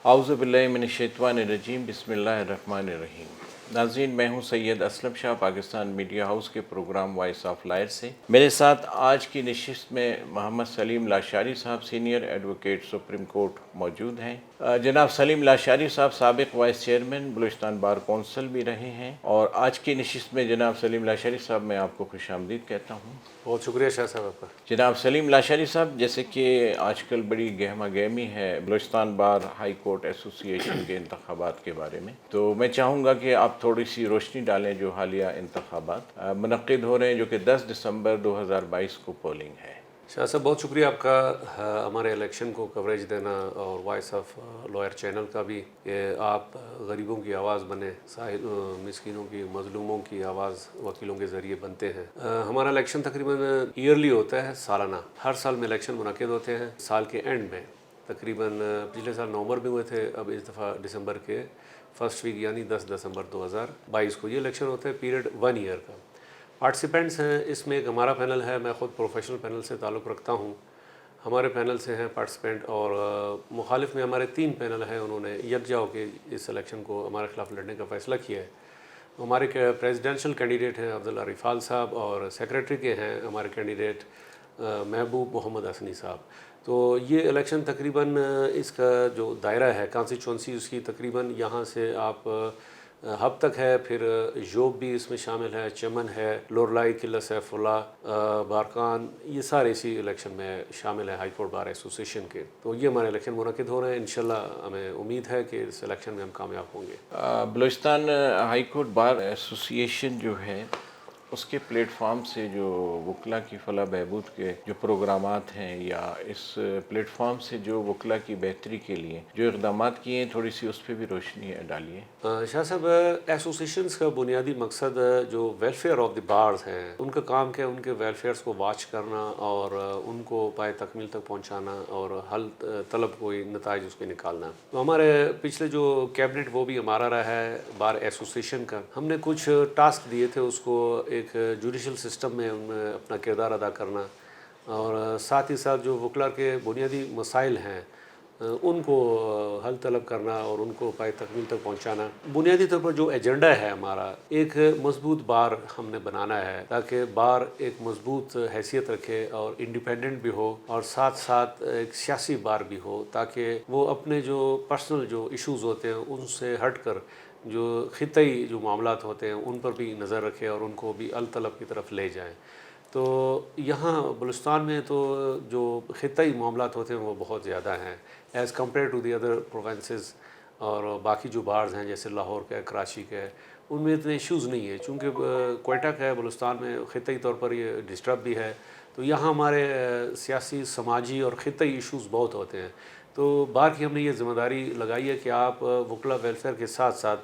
اعوذ باللہ من الشیطان الرجیم بسم اللہ الرحمن الرحیم۔ ناظرین، میں ہوں سید اسلم شاہ، پاکستان میڈیا ہاؤس کے پروگرام وائس آف لائر سے۔ میرے ساتھ آج کی نشست میں محمد سلیم لاشاری صاحب، سینئر ایڈوکیٹ سپریم کورٹ موجود ہیں۔ جناب سلیم لاشاری صاحب سابق vice chairman Balochistan bar council بھی رہے ہیں، اور آج کی نشست میں جناب سلیم لاشاری صاحب میں آپ کو خوش آمدید کہتا ہوں۔ بہت شکریہ شاہ صاحب آپ کا۔ جناب سلیم لاشاری صاحب، جیسے کہ آج کل بڑی گہما گہمی ہے بلوچستان بار ہائی کورٹ ایسوسی ایشن کے انتخابات کے بارے میں، تو میں چاہوں گا کہ آپ تھوڑی سی روشنی ڈالیں۔ جو حالیہ انتخابات منعقد ہو رہے ہیں، جو کہ 10 دسمبر 2022 کو پولنگ ہے۔ شاہ صاحب بہت شکریہ آپ کا ہمارے الیکشن کو کوریج دینا، اور وائس آف لائر چینل کا بھی کہ آپ غریبوں کی آواز بنے، مسکینوں کی، مظلوموں کی آواز وکیلوں کے ذریعے بنتے ہیں۔ ہمارا الیکشن تقریباً ایئرلی ہوتا ہے، سالانہ۔ ہر سال میں الیکشن منعقد ہوتے ہیں سال کے اینڈ میں، تقریباً پچھلے سال نومبر میں ہوئے تھے، اب اس دفعہ دسمبر کے فرسٹ ویک یعنی 10 دسمبر 2022 کو یہ الیکشن ہوتا ہے، پیریڈ 1 ایئر کا۔ پارٹیسپینٹس ہیں اس میں، ایک ہمارا پینل ہے، میں خود پروفیشنل پینل سے تعلق رکھتا ہوں۔ ہمارے پینل سے ہیں پارٹیسپینٹ، اور مخالف میں ہمارے 3 پینل ہیں، انہوں نے یکجا ہو کے اس الیکشن کو ہمارے خلاف لڑنے کا فیصلہ کیا ہے۔ ہمارے پریزیڈنشل کینڈیڈیٹ ہیں عبداللہ رفال صاحب، اور سیکریٹری کے ہیں ہمارے کینڈیڈیٹ محبوب محمد حسنی صاحب۔ تو یہ الیکشن تقریباً اس کا جو دائرہ ہے کانسٹیچوئنسی اس کی، تقریباً یہاں سے آپ ہب تک ہے، پھر یوب بھی اس میں شامل ہے، چمن ہے، لورلائی، قلعہ سیف اللہ، بارکان، یہ سارے اسی الیکشن میں شامل ہیں ہائی کورٹ بار ایسوسی ایشن کے۔ تو یہ ہمارے الیکشن منعقد ہو رہے ہیں، انشاءاللہ ہمیں امید ہے کہ اس الیکشن میں ہم کامیاب ہوں گے۔ بلوچستان ہائی کورٹ بار ایسوسی ایشن جو ہے، اس کے پلیٹ فارم سے جو وکلا کی فلاح بہبود کے جو پروگرامات ہیں، یا اس پلیٹ فارم سے جو وکلا کی بہتری کے لیے جو اقدامات کیے ہیں، تھوڑی سی اس پہ بھی روشنی ڈالیے۔ شاہ صاحب، ایسوسیشنز کا بنیادی مقصد جو ویلفیئر آف دی بارز ہیں، ان کا کام کیا ہے، ان کے ویلفیئرز کو واچ کرنا اور ان کو پائے تکمیل تک پہنچانا، اور حل طلب کوئی نتائج اس کے نکالنا۔ تو ہمارے پچھلے جو کیبنٹ وہ بھی ہمارا رہا ہے بار ایسوسیشن کا۔ ہم نے کچھ ٹاسک دیے تھے اس کو، ایک جوڈیشل سسٹم میں ان میں اپنا کردار ادا کرنا، اور ساتھ ہی ساتھ جو وکلا کے بنیادی مسائل ہیں ان کو حل طلب کرنا اور ان کو پائے تکمیل تک پہنچانا۔ بنیادی طور پر جو ایجنڈا ہے ہمارا، ایک مضبوط بار ہم نے بنانا ہے تاکہ بار ایک مضبوط حیثیت رکھے اور انڈیپینڈنٹ بھی ہو، اور ساتھ ساتھ ایک سیاسی بار بھی ہو، تاکہ وہ اپنے جو پرسنل جو ایشوز ہوتے ہیں ان سے ہٹ کر جو خطئی جو معاملات ہوتے ہیں ان پر بھی نظر رکھے اور ان کو بھی حل طلب کی طرف لے جائیں۔ تو یہاں بلوچستان میں تو جو خطئی معاملات ہوتے ہیں وہ بہت زیادہ ہیں as compare to the other provinces, اور باقی جو بارز ہیں جیسے لاہور کا ہے، کراچی کا ہے، ان میں اتنے ایشوز نہیں ہیں، چونکہ کوئٹہ کا ہے بلوچستان میں، خطئی طور پر یہ ڈسٹرب بھی ہے، تو یہاں ہمارے سیاسی، سماجی اور خطئی ایشوز بہت ہوتے ہیں۔ تو بار کی ہم نے یہ ذمہ داری لگائی ہے کہ آپ وکلا ویلفیئر کے ساتھ ساتھ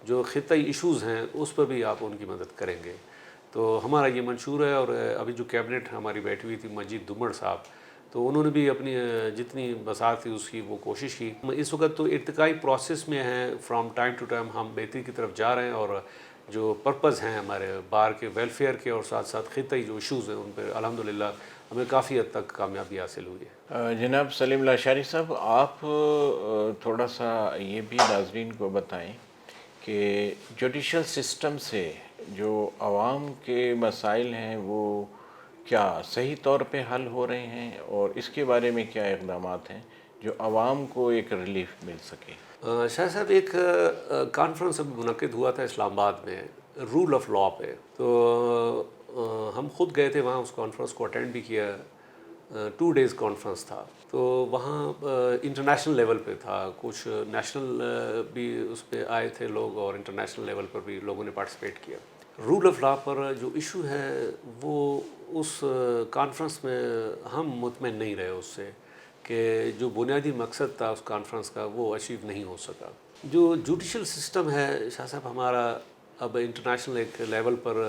جو خطئی ایشوز ہیں اس پر بھی آپ ان کی مدد کریں گے۔ تو ہمارا یہ منشور ہے، اور ابھی جو کیبنٹ ہماری بیٹھی ہوئی تھی مجید دمڑ صاحب، تو انہوں نے بھی اپنی جتنی بساط تھی اس کی وہ کوشش کی۔ اس وقت تو ارتقائی پروسیس میں ہیں، فرام ٹائم ٹو ٹائم ہم بہتری کی طرف جا رہے ہیں، اور جو پرپز ہیں ہمارے بار کے ویلفیئر کے اور ساتھ ساتھ خطئی جو ایشوز ہیں ان پہ الحمدللہ ہمیں کافی حد تک کامیابی حاصل ہوئی ہے۔ جناب سلیم لاشاری صاحب، آپ تھوڑا سا یہ بھی ناظرین کو بتائیں کہ جوڈیشل سسٹم سے جو عوام کے مسائل ہیں وہ کیا صحیح طور پہ حل ہو رہے ہیں، اور اس کے بارے میں کیا اقدامات ہیں جو عوام کو ایک ریلیف مل سکے؟ شاہ صاحب، ایک کانفرنس ابھی منعقد ہوا تھا اسلام آباد میں رول آف لاء پہ، تو ہم خود گئے تھے وہاں، اس کانفرنس کو اٹینڈ بھی کیا۔ 2 ڈیز کانفرنس تھا، تو وہاں انٹرنیشنل لیول پہ تھا، کچھ نیشنل بھی اس پہ آئے تھے لوگ، اور انٹرنیشنل لیول پر بھی لوگوں نے پارٹیسپیٹ کیا۔ رول آف لاء پر جو ایشو ہے وہ اس کانفرنس میں ہم مطمئن نہیں رہے اس سے، کہ جو بنیادی مقصد تھا اس کانفرنس کا وہ اچیو نہیں ہو سکا۔ جو جوڈیشل سسٹم ہے شاہ صاحب ہمارا، اب انٹرنیشنل ایک لیول پر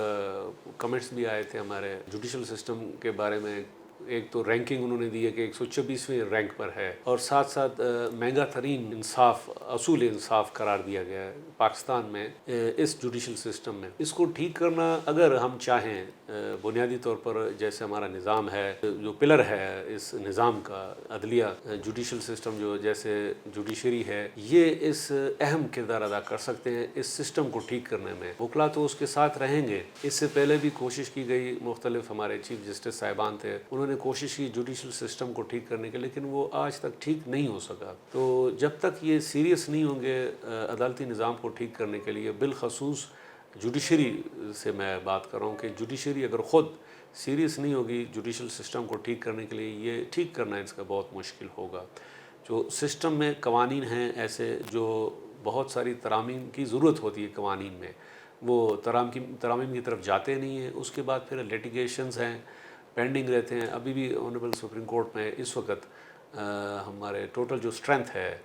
کمنٹس بھی آئے تھے ہمارے جوڈیشل سسٹم کے بارے میں، ایک تو رینکنگ انہوں نے دی ہے کہ 126ویں رینک پر ہے، اور ساتھ ساتھ مہنگا ترین انصاف، اصول انصاف قرار دیا گیا ہے پاکستان میں اس جوڈیشل سسٹم میں۔ اس کو ٹھیک کرنا اگر ہم چاہیں بنیادی طور پر، جیسے ہمارا نظام ہے، جو پلر ہے اس نظام کا، عدلیہ جوڈیشل سسٹم جو جیسے جوڈیشری ہے، یہ اس اہم کردار ادا کر سکتے ہیں اس سسٹم کو ٹھیک کرنے میں۔ وکلا تو اس کے ساتھ رہیں گے۔ اس سے پہلے بھی کوشش کی گئی، مختلف ہمارے چیف جسٹس صاحبان تھے، انہوں نے کوشش کی جوڈیشل سسٹم کو ٹھیک کرنے کے، لیکن وہ آج تک ٹھیک نہیں ہو سکا۔ تو جب تک یہ سیریس نہیں ہوں گے عدالتی نظام کو ٹھیک کرنے کے لیے، بالخصوص جوڈیشری سے میں بات کر رہا ہوں کہ جوڈیشری اگر خود سیریس نہیں ہوگی جوڈیشل سسٹم کو ٹھیک کرنے کے لیے، یہ ٹھیک کرنا اس کا بہت مشکل ہوگا۔ جو سسٹم میں قوانین ہیں ایسے جو بہت ساری ترامیم کی ضرورت ہوتی ہے قوانین میں، وہ ترامیم کی طرف جاتے نہیں ہیں، اس کے بعد پھر لیٹیگیشنز ہیں، پینڈنگ رہتے ہیں۔ ابھی بھی آنریبل سپریم کورٹ میں اس وقت ہمارے ٹوٹل جو اسٹرینتھ ہے،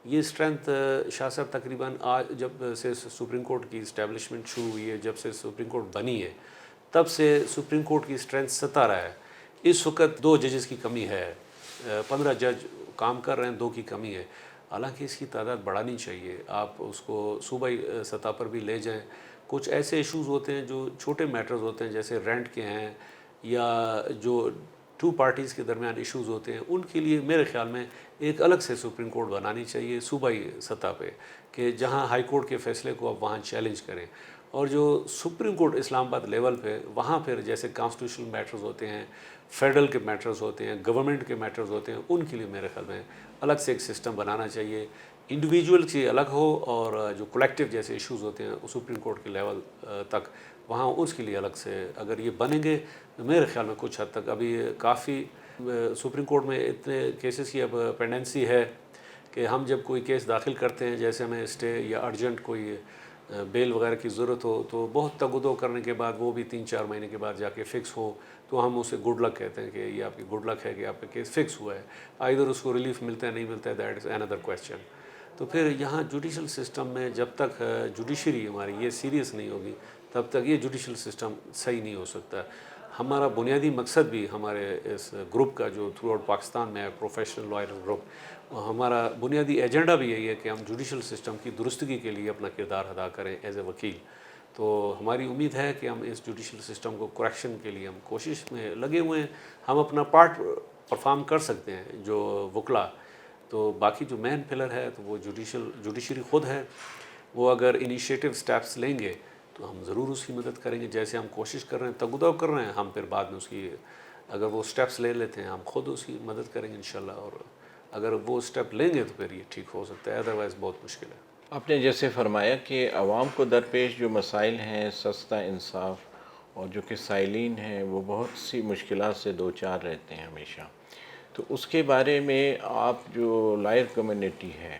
یہ اسٹرینتھ شاہ صاحب تقریباً آج جب سے سپریم کورٹ کی اسٹیبلشمنٹ شروع ہوئی ہے، جب سے سپریم کورٹ بنی ہے، تب سے سپریم کورٹ کی اسٹرینتھ 17 ہے۔ اس وقت 2 ججز کی کمی ہے، 15 جج کام کر رہے ہیں، 2 کی کمی ہے۔ حالانکہ اس کی تعداد بڑھانی چاہیے، آپ اس کو صوبائی سطح پر بھی لے جائیں۔ کچھ ایسے ایشوز ہوتے ہیں جو چھوٹے میٹرز ہوتے ہیں، جیسے رینٹ کے ہیں یا جو 2 پارٹیز کے درمیان ایشوز ہوتے ہیں، ان کے لیے میرے خیال میں ایک الگ سے سپریم کورٹ بنانی چاہیے صوبائی سطح پہ، کہ جہاں ہائی کورٹ کے فیصلے کو آپ وہاں چیلنج کریں۔ اور جو سپریم کورٹ اسلام آباد لیول پہ، وہاں پھر جیسے کانسٹیٹیوشنل میٹرز ہوتے ہیں، فیڈرل کے میٹرز ہوتے ہیں، گورنمنٹ کے میٹرز ہوتے ہیں، ان کے لیے میرے خیال میں الگ سے ایک سسٹم بنانا چاہیے۔ انڈیویجول کی الگ ہو، اور جو کلیکٹیو جیسے ایشوز ہوتے ہیں سپریم کورٹ کے لیول تک، وہاں اس کے لیے الگ سے اگر یہ بنیں گے تو میرے خیال میں کچھ حد تک، ابھی کافی سپریم کورٹ میں اتنے کیسز کی اب پینڈنسی ہے کہ ہم جب کوئی کیس داخل کرتے ہیں، جیسے ہمیں اسٹے یا ارجنٹ کوئی بیل وغیرہ کی ضرورت ہو، تو بہت تگ و دو کرنے کے بعد وہ بھی 3-4 مہینے کے بعد جا کے فکس ہو، تو ہم اسے گڈ لک کہتے ہیں کہ یہ آپ کی گڈ لک ہے کہ آپ کا کیس فکس ہوا ہے۔ ادھر اس کو ریلیف ملتا ہے نہیں ملتا ہے، دیٹ از اندر کویسچن۔ تو پھر یہاں جوڈیشل سسٹم میں جب تک جوڈیشری ہماری یہ سیریس نہیں ہوگی، تب تک یہ جوڈیشل سسٹم صحیح نہیں ہو سکتا۔ ہمارا بنیادی مقصد بھی ہمارے اس گروپ کا جو تھرو آؤٹ پاکستان میں ہے، پروفیشنل لائر گروپ، ہمارا بنیادی ایجنڈا بھی یہی ہے کہ ہم جوڈیشل سسٹم کی درستگی کے لیے اپنا کردار ادا کریں ایز اے وکیل۔ تو ہماری امید ہے کہ ہم اس جوڈیشل سسٹم کو کریکشن کے لیے ہم کوشش میں لگے ہوئے ہیں، ہم اپنا پارٹ پرفارم کر سکتے ہیں جو وکلا۔ تو باقی جو مین پلر ہے تو وہ جوڈیشری خود ہے، وہ اگر انیشیٹو سٹیپس لیں گے تو ہم ضرور اس کی مدد کریں گے، جیسے ہم کوشش کر رہے ہیں، تگ و دو کر رہے ہیں، ہم پھر بعد میں اس کی اگر وہ سٹیپس لے لیتے ہیں، ہم خود اس کی مدد کریں گے انشاءاللہ، اور اگر وہ سٹیپ لیں گے تو پھر یہ ٹھیک ہو سکتا ہے، ادروائز بہت مشکل ہے۔ آپ نے جیسے فرمایا کہ عوام کو درپیش جو مسائل ہیں، سستا انصاف، اور جو کہ سائلین ہیں وہ بہت سی مشکلات سے دوچار رہتے ہیں ہمیشہ، تو اس کے بارے میں آپ جو لائر کمیونٹی ہے،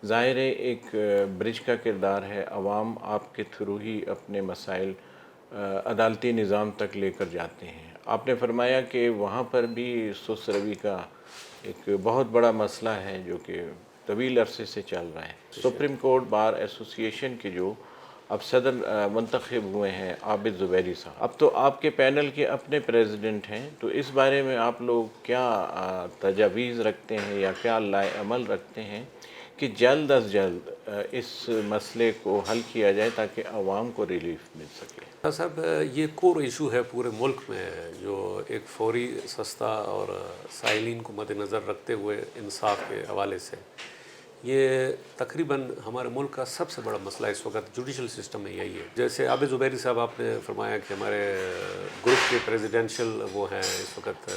ظاہر ہے ایک برج کا کردار ہے، عوام آپ کے تھرو ہی اپنے مسائل عدالتی نظام تک لے کر جاتے ہیں۔ آپ نے فرمایا کہ وہاں پر بھی سست روی کا ایک بہت بڑا مسئلہ ہے جو کہ طویل عرصے سے چل رہا ہے۔ سپریم کورٹ بار ایسوسی ایشن کے جو اب صدر منتخب ہوئے ہیں عابد زبیری صاحب، اب تو آپ کے پینل کے اپنے پریزیڈنٹ ہیں، تو اس بارے میں آپ لوگ کیا تجاویز رکھتے ہیں یا کیا لائے عمل رکھتے ہیں کہ جلد از جلد اس مسئلے کو حل کیا جائے تاکہ عوام کو ریلیف مل سکے؟ صاحب یہ کور ایشو ہے پورے ملک میں، جو ایک فوری، سستا اور سائلین کو مد نظر رکھتے ہوئے انصاف کے حوالے سے، یہ تقریباً ہمارے ملک کا سب سے بڑا مسئلہ اس وقت جوڈیشل سسٹم میں یہی ہے۔ جیسے عابد زبیری صاحب آپ نے فرمایا کہ ہمارے گروپ کے پریزیڈینشیل وہ ہیں، اس وقت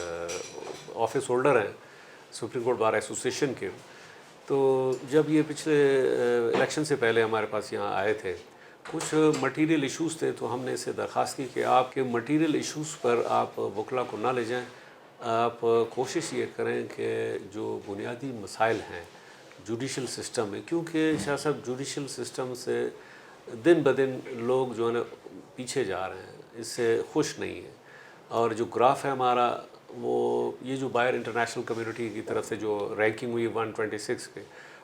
آفس ہولڈر ہیں سپریم کورٹ بار ایسوسی ایشن کے، تو جب یہ پچھلے الیکشن سے پہلے ہمارے پاس یہاں آئے تھے، کچھ مٹیریل ایشوز تھے، تو ہم نے اسے درخواست کی کہ آپ کے مٹیریل ایشوز پر آپ وکلا کو نہ لے جائیں، آپ کوشش یہ کریں کہ جو بنیادی مسائل ہیں جوڈیشل سسٹم میں، کیونکہ شاہ صاحب جوڈیشل سسٹم سے دن بدن لوگ جو ہے نا پیچھے جا رہے ہیں، اس سے خوش نہیں ہیں، اور جو گراف ہے ہمارا، وہ یہ جو باہر انٹرنیشنل کمیونٹی کی طرف سے جو رینکنگ ہوئی 126 کے،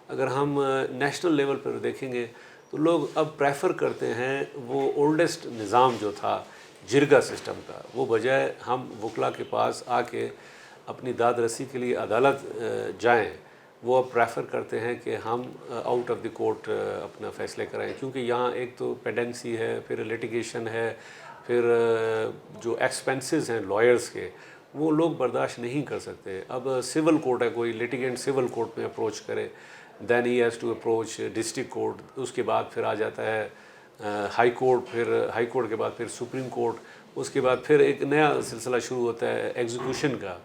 اگر ہم نیشنل لیول پر دیکھیں گے تو لوگ اب پریفر کرتے ہیں وہ اولڈسٹ نظام جو تھا جرگا سسٹم کا، وہ بجائے ہم وکلا کے پاس آ کے اپنی داد رسی کے لیے عدالت جائیں، وہ اب پریفر کرتے ہیں کہ ہم آؤٹ آف دی کورٹ اپنا فیصلے کرائیں، کیونکہ یہاں ایک تو پیڈنسی ہے، پھر لیٹیگیشن ہے، پھر جو ایکسپینسز ہیں لائرز کے وہ لوگ برداشت نہیں کر سکتے۔ اب سول کورٹ ہے، کوئی لیٹیگینٹ سول کورٹ میں اپروچ کرے، then he has to approach district court, اس کے بعد پھر آ جاتا ہے ہائی کورٹ، پھر ہائی کورٹ کے بعد پھر سپریم کورٹ، اس کے بعد پھر ایک نیا سلسلہ شروع ہوتا ہے ایگزیکیوشن کا،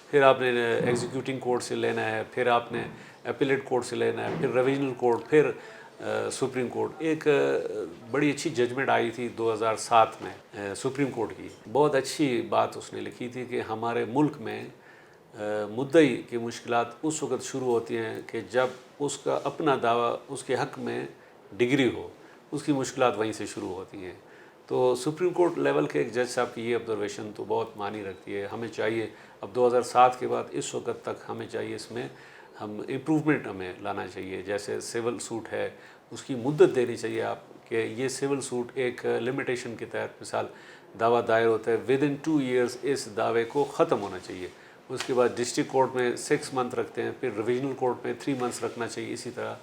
پھر آپ نے ایگزیکیوٹنگ کورٹ سے لینا ہے، پھر آپ نے اپیلیٹ کورٹ سے لینا ہے، پھر ریویژنل کورٹ، پھر سپریم کورٹ۔ ایک بڑی اچھی ججمنٹ آئی تھی 2007 میں سپریم کورٹ کی، بہت اچھی بات اس نے لکھی تھی کہ ہمارے ملک میں مدعی کی مشکلات اس وقت شروع ہوتی ہیں کہ جب اس کا اپنا دعویٰ اس کے حق میں ڈگری ہو، اس کی مشکلات وہیں سے شروع ہوتی ہیں۔ تو سپریم کورٹ لیول کے ایک جج صاحب کی یہ آبزرویشن تو بہت معنی رکھتی ہے۔ ہمیں چاہیے اب 2007 کے بعد اس وقت تک ہمیں چاہیے اس میں ہم امپروومنٹ ہمیں لانا چاہیے، جیسے سول سوٹ ہے اس کی مدت دینی چاہیے آپ کہ یہ سول سوٹ ایک لمیٹیشن کے تحت مثال دعویٰ دائر ہوتا ہے، ود ان 2 ایئرس اس دعوے کو ختم ہونا چاہیے۔ اس کے بعد ڈسٹرکٹ کورٹ میں 6 منتھ رکھتے ہیں، پھر ریویژنل کورٹ میں 3 منتھس رکھنا چاہیے، اسی طرح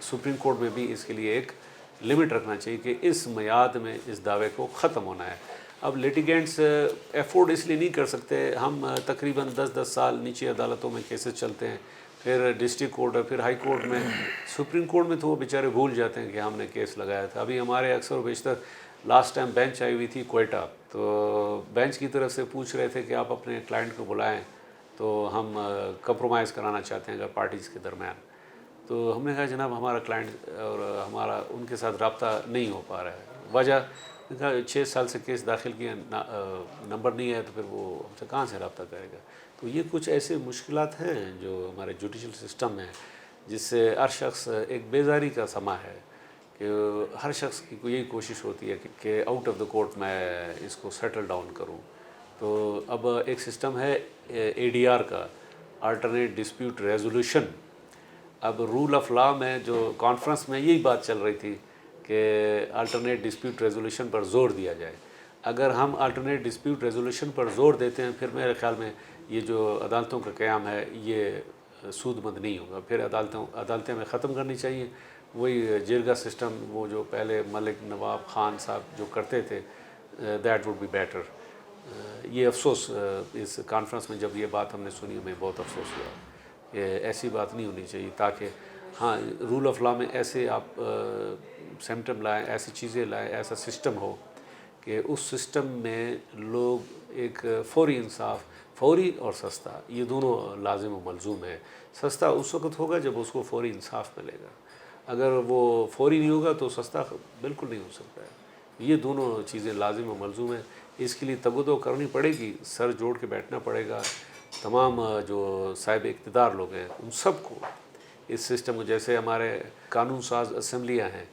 سپریم کورٹ میں بھی اس کے لیے ایک لمٹ رکھنا چاہیے کہ اس میعاد میں اس دعوے کو ختم ہونا ہے۔ اب لیٹیگینٹس افورڈ اس لیے نہیں کر سکتے، ہم تقریباً 10 سال نیچے عدالتوں میں کیسز چلتے ہیں، پھر ڈسٹرکٹ کورٹ ہے، پھر ہائی کورٹ میں، سپریم کورٹ میں تو وہ بیچارے بھول جاتے ہیں کہ ہم نے کیس لگایا تھا۔ ابھی ہمارے اکثر و بیشتر لاسٹ ٹائم بینچ آئی ہوئی تھی کوئٹہ، تو بینچ کی طرف سے پوچھ رہے تھے کہ آپ اپنے کلائنٹ کو بلائیں تو ہم کمپرومائز کرانا چاہتے ہیں اگر پارٹیز کے درمیان۔ تو ہم نے کہا جناب ہمارا کلائنٹ اور ہمارا ان کے ساتھ رابطہ نہیں ہو پا رہا ہے، وجہ کہا 6 سال سے کیس داخل کیا، نمبر نہیں ہے، تو پھر وہ ہم سے کہاں سے رابطہ کرے گا؟ تو یہ کچھ ایسے مشکلات ہیں جو ہمارے جوڈیشل سسٹم میں جس سے ہر شخص ایک بیزاری کا سما ہے کہ ہر شخص کی یہی کوشش ہوتی ہے کہ آؤٹ آف دا کورٹ میں اس کو سیٹل ڈاؤن کروں۔ تو اب ایک سسٹم ہے ADR کا، آلٹرنیٹ ڈسپیوٹ ریزولوشن۔ اب رول آف لا میں جو کانفرنس میں یہی بات چل رہی تھی کہ آلٹرنیٹ ڈسپیوٹ ریزولوشن پر زور دیا جائے۔ اگر ہم آلٹرنیٹ ڈسپیوٹ ریزولوشن پر زور دیتے ہیں پھر میرے خیال میں یہ جو عدالتوں کا قیام ہے یہ سود مند نہیں ہوگا، پھر عدالتیں ہمیں ختم کرنی چاہیے، وہی جرگہ سسٹم وہ جو پہلے ملک نواب خان صاحب جو کرتے تھے، دیٹ وڈ بی بیٹر۔ یہ افسوس اس کانفرنس میں جب یہ بات ہم نے سنی ہمیں بہت افسوس ہوا کہ ایسی بات نہیں ہونی چاہیے، تاکہ ہاں رول آف لا میں ایسے آپ سمٹم لائیں، ایسی چیزیں لائیں، ایسا سسٹم ہو کہ اس سسٹم میں لوگ ایک فوری انصاف، فوری اور سستا، یہ دونوں لازم و ملزوم ہے۔ سستا اس وقت ہوگا جب اس کو فوری انصاف ملے گا، اگر وہ فوری نہیں ہوگا تو سستا بالکل نہیں ہو سکتا ہے۔ یہ دونوں چیزیں لازم و ملزوم ہیں، اس کے لیے تگودو کرنی پڑے گی، سر جوڑ کے بیٹھنا پڑے گا تمام جو صاحب اقتدار لوگ ہیں ان سب کو اس سسٹم کو، جیسے ہمارے قانون ساز اسمبلیاں ہیں،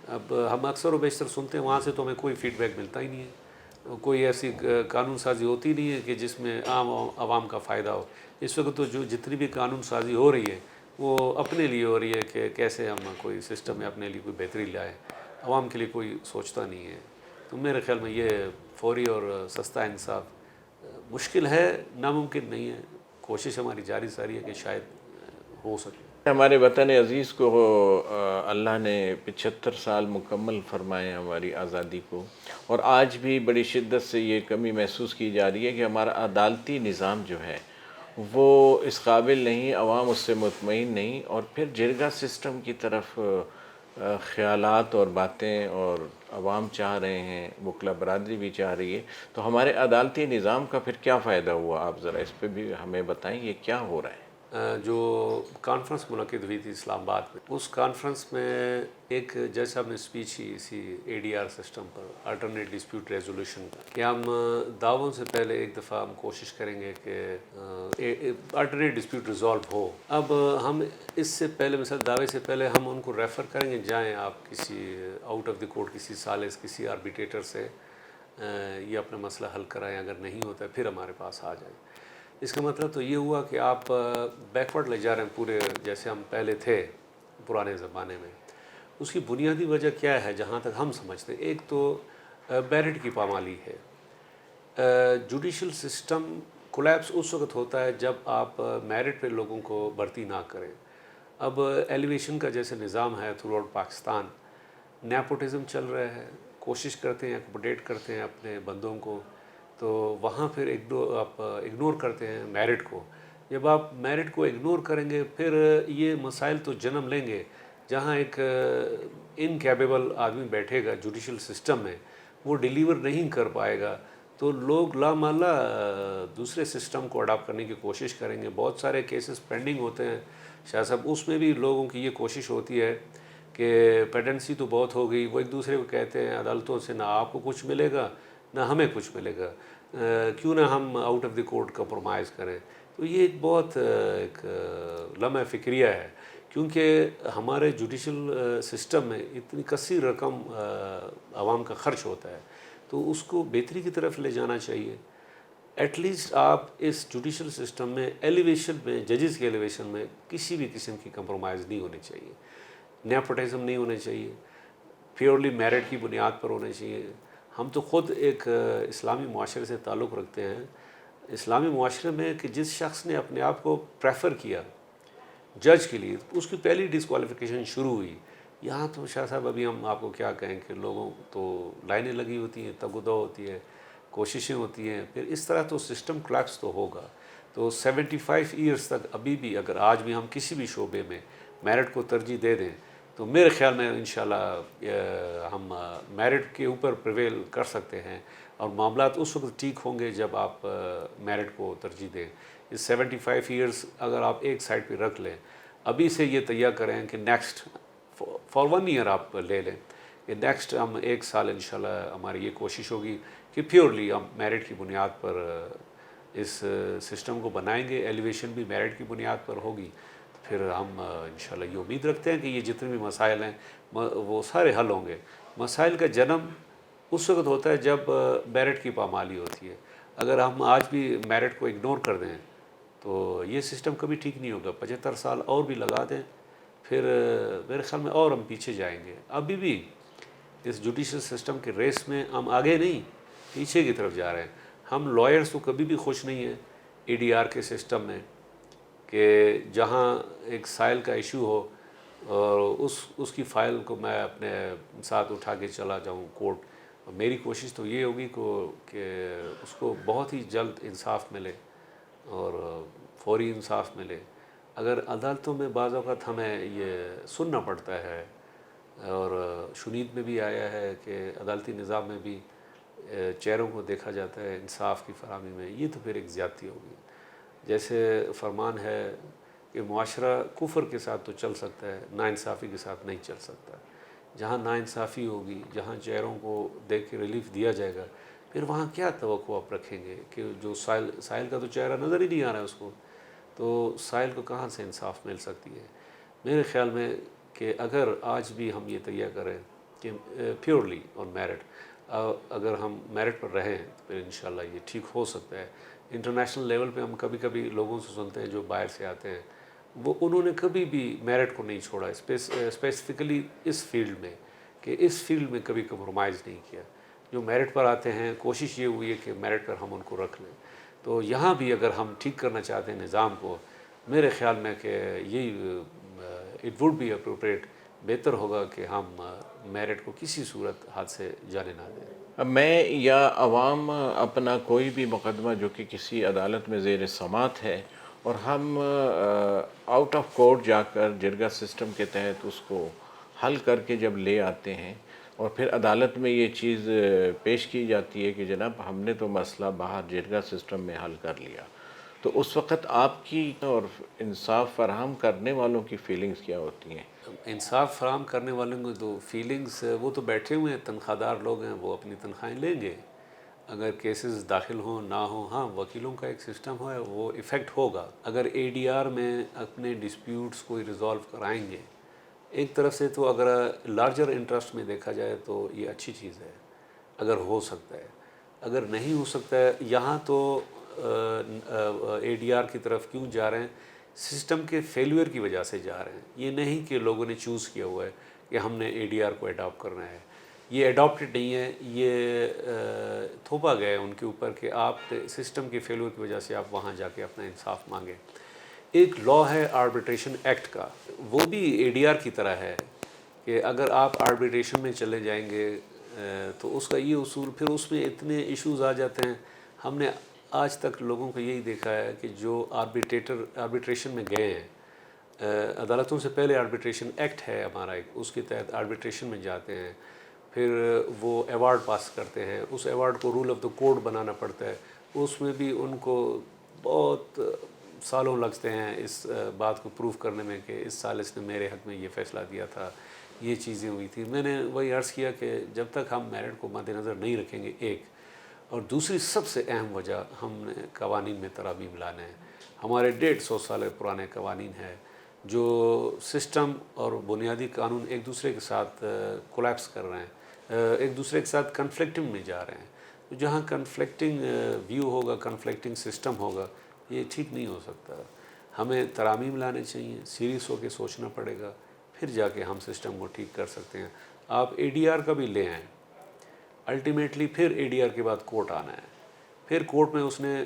اب ہم اکثر و بیشتر سنتے ہیں وہاں سے تو ہمیں کوئی فیڈ بیک ملتا ہی نہیں ہے، کوئی ایسی قانون سازی ہوتی نہیں ہے کہ جس میں عام عوام کا فائدہ ہو۔ اس وقت تو جو جتنی بھی قانون سازی ہو رہی ہے وہ اپنے لیے ہو رہی ہے کہ کیسے ہم کوئی سسٹم میں اپنے لیے کوئی بہتری لائیں، عوام کے لیے کوئی سوچتا نہیں ہے۔ تو میرے خیال میں یہ فوری اور سستا انصاف مشکل ہے، ناممکن نہیں ہے، کوشش ہماری جاری ساری ہے کہ شاید ہو سکے۔ ہمارے وطن عزیز کو اللہ نے 75 سال مکمل فرمائے ہماری آزادی کو، اور آج بھی بڑی شدت سے یہ کمی محسوس کی جا رہی ہے کہ ہمارا عدالتی نظام جو ہے وہ اس قابل نہیں، عوام اس سے مطمئن نہیں، اور پھر جرگہ سسٹم کی طرف خیالات اور باتیں اور عوام چاہ رہے ہیں، وکلا برادری بھی چاہ رہی ہے، تو ہمارے عدالتی نظام کا پھر کیا فائدہ ہوا؟ آپ ذرا اس پہ بھی ہمیں بتائیں یہ کیا ہو رہا ہے؟ جو کانفرنس منعقد ہوئی تھی اسلام آباد میں، اس کانفرنس میں ایک جج صاحب نے اسپیچ ہی اسی ADR سسٹم پر، آلٹرنیٹ ڈسپیوٹ ریزولوشن پر، کہ ہم دعووں سے پہلے ایک دفعہ ہم کوشش کریں گے کہ آلٹرنیٹ ڈسپیوٹ ریزالو ہو۔ اب ہم اس سے پہلے مثلا دعوے سے پہلے ہم ان کو ریفر کریں گے، جائیں آپ کسی آؤٹ آف دی کورٹ کسی ثالث، کسی آربیٹریٹر سے یہ اپنا مسئلہ حل کرائیں، اگر نہیں ہوتا ہے پھر ہمارے پاس آ جائیں۔ اس کا مطلب تو یہ ہوا کہ آپ بیکورڈ لے جا رہے ہیں پورے جیسے ہم پہلے تھے پرانے زمانے میں۔ اس کی بنیادی وجہ کیا ہے جہاں تک ہم سمجھتے ہیں؟ ایک تو میرٹ کی پامالی ہے۔ جوڈیشل سسٹم کولیپس اس وقت ہوتا ہے جب آپ میرٹ پہ لوگوں کو بھرتی نہ کریں. اب ایلیویشن کا جیسے نظام ہے تھرو آؤٹ پاکستان, نیپوٹزم چل رہا ہے, کوشش کرتے ہیں اکوموڈیٹ کرتے ہیں اپنے بندوں کو, تو وہاں پھر آپ اگنور کرتے ہیں میرٹ کو. جب آپ میرٹ کو اگنور کریں گے پھر یہ مسائل تو جنم لیں گے. جہاں ایک انکیپیبل آدمی بیٹھے گا جوڈیشل سسٹم میں, وہ ڈیلیور نہیں کر پائے گا, تو لوگ لامحالہ دوسرے سسٹم کو اڈاپٹ کرنے کی کوشش کریں گے. بہت سارے کیسز پینڈنگ ہوتے ہیں شاہ صاحب, اس میں بھی لوگوں کی یہ کوشش ہوتی ہے کہ پیڈنسی تو بہت ہو گئی, وہ ایک دوسرے کو کہتے ہیں عدالتوں سے نہ آپ کو کچھ ملے گا نہ ہمیں کچھ ملے گا, کیوں نہ ہم out of the court compromise کریں. تو یہ ایک بہت ایک لمحہ فکریہ ہے, کیونکہ ہمارے جوڈیشل سسٹم میں اتنی کثیر رقم عوام کا خرچ ہوتا ہے, تو اس کو بہتری کی طرف لے جانا چاہیے. ایٹ لیسٹ آپ اس جوڈیشل سسٹم میں ایلیویشن میں, ججز کے ایلیویشن میں کسی بھی قسم کی کمپرومائز نہیں ہونی چاہیے, نیپوٹزم نہیں ہونے چاہیے, پیورلی میرٹ کی بنیاد پر ہونے چاہیے. ہم تو خود ایک اسلامی معاشرے سے تعلق رکھتے ہیں. اسلامی معاشرے میں کہ جس شخص نے اپنے آپ کو پریفر کیا جج کے لیے, اس کی پہلی ڈسکوالیفیکیشن شروع ہوئی. یہاں تو شاہ صاحب ابھی ہم آپ کو کیا کہیں کہ لوگوں تو لائنیں لگی ہوتی ہیں, تگ و دو ہوتی ہے, کوششیں ہوتی ہیں, پھر اس طرح تو سسٹم کلیپس تو ہوگا. تو 75 ایئرس تک ابھی بھی اگر آج بھی ہم کسی بھی شعبے میں میرٹ کو ترجیح دے دیں تو میرے خیال میں انشاءاللہ ہم میرٹ کے اوپر پریویل کر سکتے ہیں, اور معاملات اس وقت ٹھیک ہوں گے جب آپ میرٹ کو ترجیح دیں. اس 75 ایئرس اگر آپ ایک سائڈ پہ رکھ لیں, ابھی سے یہ تیار کریں کہ نیکسٹ فار 1 ایئر آپ لے لیں کہ نیکسٹ ہم 1 سال انشاءاللہ ہماری یہ کوشش ہوگی کہ پیورلی ہم میرٹ کی بنیاد پر اس سسٹم کو بنائیں گے. ایلیویشن بھی میرٹ کی بنیاد پر ہوگی. پھر ہم انشاءاللہ یہ امید رکھتے ہیں کہ یہ جتنے بھی مسائل ہیں وہ سارے حل ہوں گے. مسائل کا جنم اس وقت ہوتا ہے جب میرٹ کی پامالی ہوتی ہے. اگر ہم آج بھی میرٹ کو اگنور کر دیں تو یہ سسٹم کبھی ٹھیک نہیں ہوگا. 75 سال اور بھی لگا دیں پھر میرے خیال میں اور ہم پیچھے جائیں گے. ابھی بھی اس جوڈیشل سسٹم کے ریس میں ہم آگے نہیں پیچھے کی طرف جا رہے ہیں. ہم لائرز تو کبھی بھی خوش نہیں ہیں ADR کے سسٹم میں کہ جہاں ایک سائل کا ایشو ہو اور اس کی فائل کو میں اپنے ساتھ اٹھا کے چلا جاؤں کورٹ. میری کوشش تو یہ ہوگی کہ اس کو بہت ہی جلد انصاف ملے اور فوری انصاف ملے. اگر عدالتوں میں بعض اوقات ہمیں یہ سننا پڑتا ہے, اور شنید میں بھی آیا ہے کہ عدالتی نظام میں بھی چہروں کو دیکھا جاتا ہے انصاف کی فراہمی میں, یہ تو پھر ایک زیادتی ہوگی. جیسے فرمان ہے کہ معاشرہ کفر کے ساتھ تو چل سکتا ہے, ناانصافی کے ساتھ نہیں چل سکتا. جہاں ناانصافی ہوگی, جہاں چہروں کو دیکھ کے ریلیف دیا جائے گا, پھر وہاں کیا توقع آپ رکھیں گے کہ جو سائل کا تو چہرہ نظر ہی نہیں آ رہا ہے اس کو, تو سائل کو کہاں سے انصاف مل سکتی ہے. میرے خیال میں کہ اگر آج بھی ہم یہ تیار کریں کہ پیورلی اور میرٹ, اگر ہم میرٹ پر رہیں تو پھر انشاءاللہ یہ ٹھیک ہو سکتا ہے. انٹرنیشنل لیول پہ ہم کبھی کبھی لوگوں سے سنتے ہیں جو باہر سے آتے ہیں, وہ انہوں نے کبھی بھی میرٹ کو نہیں چھوڑا اسپیسیفکلی اس فیلڈ میں, کہ اس فیلڈ میں کبھی کمپرومائز نہیں کیا. جو میرٹ پر آتے ہیں کوشش یہ ہوئی ہے کہ میرٹ پر ہم ان کو رکھ لیں. تو یہاں بھی اگر ہم ٹھیک کرنا چاہتے ہیں نظام کو, میرے خیال میں کہ یہی اٹ وڈ بی اپروپریٹ, بہتر ہوگا کہ ہم میرٹ کو کسی صورت ہاتھ سے جانے نہ دیں. اب میں یا عوام اپنا کوئی بھی مقدمہ جو کہ کسی عدالت میں زیر سماعت ہے اور ہم آؤٹ آف کورٹ جا کر جرگہ سسٹم کے تحت اس کو حل کر کے جب لے آتے ہیں اور پھر عدالت میں یہ چیز پیش کی جاتی ہے کہ جناب ہم نے تو مسئلہ باہر جرگہ سسٹم میں حل کر لیا, تو اس وقت آپ کی اور انصاف فراہم کرنے والوں کی فیلنگز کیا ہوتی ہیں؟ انصاف فراہم کرنے والوں کو تو فیلنگز, وہ تو بیٹھے ہوئے ہیں, تنخواہ دار لوگ ہیں, وہ اپنی تنخواہیں لیں گے. اگر کیسز داخل ہوں نہ ہوں, ہاں وکیلوں کا ایک سسٹم ہے وہ ایفیکٹ ہوگا. اگر ADR میں اپنے ڈسپیوٹس کو ریزالو کرائیں گے ایک طرف سے, تو اگر لارجر انٹرسٹ میں دیکھا جائے تو یہ اچھی چیز ہے اگر ہو سکتا ہے. اگر نہیں ہو سکتا ہے, یہاں تو ADR کی طرف کیوں جا رہے ہیں, سسٹم کے فیلیور کی وجہ سے جا رہے ہیں. یہ نہیں کہ لوگوں نے چوز کیا ہوا ہے کہ ہم نے ADR کو اڈاپٹ کرنا ہے. یہ ایڈاپٹڈ نہیں ہے، یہ تھوپا گیا ہے ان کے اوپر کہ آپ سسٹم کے فیلور کی وجہ سے آپ وہاں جا کے اپنا انصاف مانگیں۔ ایک لا ہے آربیٹریشن ایکٹ کا، وہ بھی اے ڈی آر کی طرح ہے کہ اگر آپ آربیٹریشن میں چلے جائیں گے تو اس کا یہ اصول، پھر اس میں اتنے ایشوز آ جاتے ہیں۔ ہم نے آج تک لوگوں کو یہی دیکھا ہے کہ جو آربیٹریشن میں گئے ہیں، عدالتوں سے پہلے آربیٹریشن ایکٹ ہے ہمارا ایک، اس کے تحت آربیٹریشن میں جاتے ہیں، پھر وہ ایوارڈ پاس کرتے ہیں، اس ایوارڈ کو رول آف دا کورٹ بنانا پڑتا ہے، اس میں بھی ان کو بہت سالوں لگتے ہیں اس بات کو پروف کرنے میں کہ اس سال اس نے میرے حق میں یہ فیصلہ دیا تھا، یہ چیزیں ہوئی تھی۔ میں نے وہی عرض کیا کہ جب تک ہم میرٹ کو مد نظر نہیں رکھیں گے، ایک اور دوسری سب سے اہم وجہ، ہم نے قوانین میں ترامیم لانا ہے۔ ہمارے 150 سال پرانے قوانین ہیں جو سسٹم اور بنیادی قانون ایک دوسرے کے ساتھ کولیپس کر رہے ہیں، ایک دوسرے کے ساتھ کنفلکٹنگ میں جا رہے ہیں۔ تو جہاں کنفلکٹنگ ویو ہوگا، کنفلکٹنگ سسٹم ہوگا، یہ ٹھیک نہیں ہو سکتا۔ ہمیں ترامیم لانے چاہیے، سیریس ہو کے سوچنا پڑے گا، پھر جا کے ہم سسٹم کو ٹھیک کر سکتے ہیں۔ آپ اے ڈی آر کا بھی لے آئیں، الٹیمیٹلی پھر اے ڈی آر کے بعد کورٹ آنا ہے، پھر کورٹ میں اس نے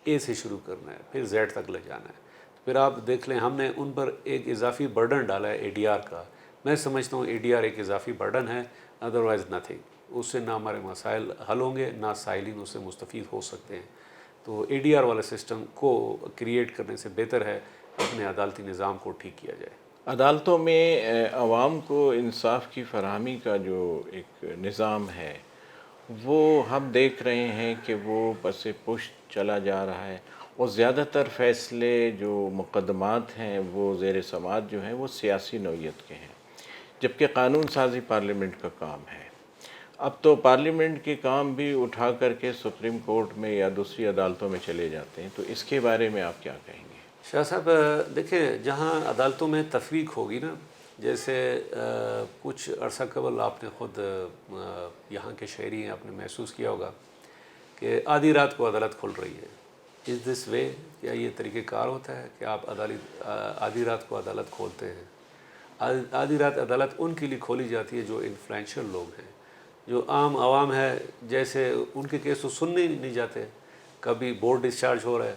اے سے شروع کرنا ہے، پھر زیڈ تک لے جانا ہے۔ پھر آپ دیکھ لیں، ہم نے ان پر ایک اضافی برڈن ڈالا ہے اے ڈی آر کا۔ میں سمجھتا ہوں اے ڈی آر ایک اضافی برڈن ہے، ادروائز نتھنگ۔ اس سے نہ ہمارے مسائل حل ہوں گے، نہ سائلین اس سے مستفید ہو سکتے ہیں۔ تو اے ڈی آر والا سسٹم کو کریٹ کرنے سے بہتر ہے اپنے عدالتی نظام کو ٹھیک کیا جائے۔ عدالتوں میں عوام کو انصاف کی فراہمی کا جو ایک نظام ہے، وہ ہم دیکھ رہے ہیں کہ وہ پس پشت چلا جا رہا ہے، اور زیادہ تر فیصلے جو مقدمات ہیں وہ زیر سماعت جو ہیں وہ سیاسی نوعیت کے ہیں، جبکہ قانون سازی پارلیمنٹ کا کام ہے۔ اب تو پارلیمنٹ کے کام بھی اٹھا کر کے سپریم کورٹ میں یا دوسری عدالتوں میں چلے جاتے ہیں، تو اس کے بارے میں آپ کیا کہیں گے؟ شاہ صاحب دیکھیں، جہاں عدالتوں میں تفریق ہوگی نا، جیسے کچھ عرصہ قبل آپ نے خود یہاں کے شہری ہیں، آپ نے محسوس کیا ہوگا کہ آدھی رات کو عدالت کھل رہی ہے۔ از دس وے؟ کیا یہ طریقہ کار ہوتا ہے کہ آپ آدھی رات کو عدالت کھولتے ہیں؟ آدھی رات عدالت ان کے لیے کھولی جاتی ہے جو انفلوئنشل لوگ ہیں، جو عام عوام ہے، جیسے ان کے کیس تو سننے نہیں جاتے۔ کبھی بورڈ ڈسچارج ہو رہا ہے،